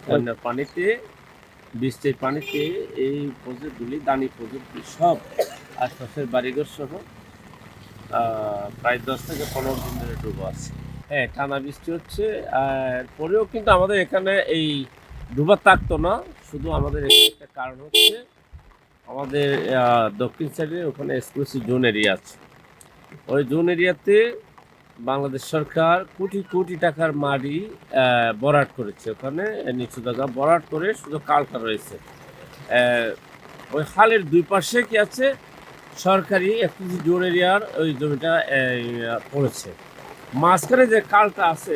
বন্যার পানিতে, বৃষ্টির পানিতে এই প্রজেক্টগুলি, দানি প্রজেক্টগুলি সব আশপাশের বাড়িঘর সহ প্রায় 10 থেকে 15 দিন ধরে ডুবো আছে। হ্যাঁ, টানা বৃষ্টি হচ্ছে। আর পরেও কিন্তু আমাদের এখানে এই ডুবা থাকতো না। শুধু আমাদের এখানে একটা কারণ হচ্ছে আমাদের দক্ষিণ সাইডে ওখানে এক্সক্লুসিভ জোন এরিয়া আছে। ওই জোন এরিয়াতে বাংলাদেশ সরকার কোটি কোটি টাকার মাটি বরাট করেছে। ওখানে নিচু জায়গা বরাট করে শুধু কালকা রয়েছে। ওই খালের দুই পাশে কি আছে, সরকারি এক্সক্লুসিভ জোন এরিয়ার ওই জমিটা পড়েছে। মাঝখানে যে খালটা আছে,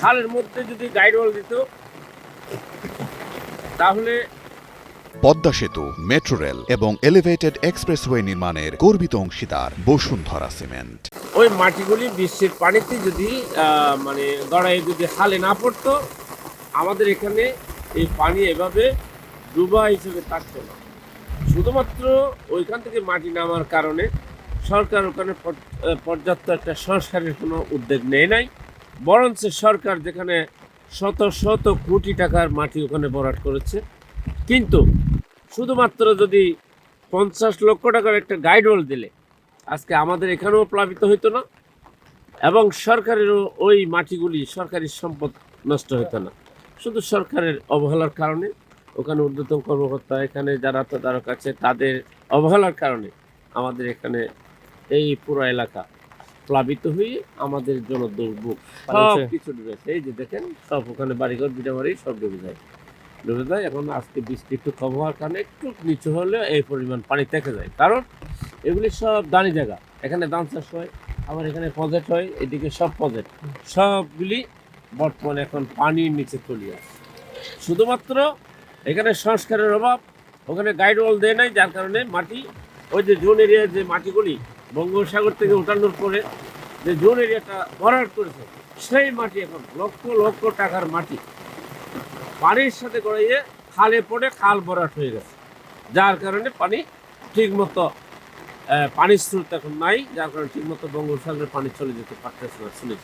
খালের মধ্যে যদি গাইডওয়াল দিত তাহলে পদ্মা সেতু, মেট্রো রেল এবং এলিভেটেড এক্সপ্রেসওয়ে নির্মাণের গর্বিত অংশীদার বসুন্ধরা সিমেন্ট। ওই মাটিগুলি বৃষ্টির পানিতে যদি মানে গড়াই যদি খালে না পড়তো, আমাদের এখানে এই পানি এভাবে ডুবা হিসেবে থাকতো না। শুধুমাত্র ওইখান থেকে মাটি নামার কারণে সরকার ওখানে পর্যাপ্ত একটা সংস্কারের কোনো উদ্যোগ নেয় নাই। বরঞ্চ সরকার যেখানে শত শত কোটি টাকার মাটি ওখানে বরাট করেছে, কিন্তু শুধুমাত্র যদি 50 লক্ষ টাকার একটা গাইডওয়াল দিলে আজকে আমাদের এখানেও প্লাবিত হইতো না, এবং সরকারেরও ওই মাটিগুলি সরকারি সম্পদ নষ্ট হতো না। শুধু সরকারের অবহেলার কারণে, ওখানে ঊর্ধ্বতন কর্মকর্তা এখানে যারা তদারক আছে তাদের অবহেলার কারণে আমাদের এখানে এই পুরো এলাকা প্লাবিত হয়ে আমাদের জনদুর্ভোগ সব কিছু ডুবেছে। এই যে দেখেন, সব ওখানে বাড়িঘর দুটা বাড়ি সব ডুবে যায়। এখন আজকে বৃষ্টি একটু কম হওয়ার কারণে একটু নিচু হলে এই পরিমাণ পানি থেকে যায়। কারণ এগুলি সব দানি জায়গা, এখানে ধান চাষ হয়, আবার এখানে প্রজেক্ট হয়, এদিকে সব প্রজেক্ট, সবগুলি বর্তমানে এখন পানির নিচে চলে আসে। শুধুমাত্র এখানে সংস্কারের অভাব, ওখানে গাইডওয়াল দেয় নাই, যার কারণে মাটি ওই যে জোন এরিয়ার যে মাটিগুলি বঙ্গোপসাগর থেকে ওঠানোর পরে যে জোন এরিয়াটা ভরাট করেছে, সেই মাটি এখন লক্ষ লক্ষ টাকার মাটি পানির সাথে গড়াইয়ে খালে পড়ে খাল ভরাট হয়ে গেছে। যার কারণে পানি ঠিকমতো পানির স্রোত এখন নাই, যার কারণে ঠিকমতো বঙ্গোপসাগরের পানি চলে যেতে পারতেছে না সিলেট।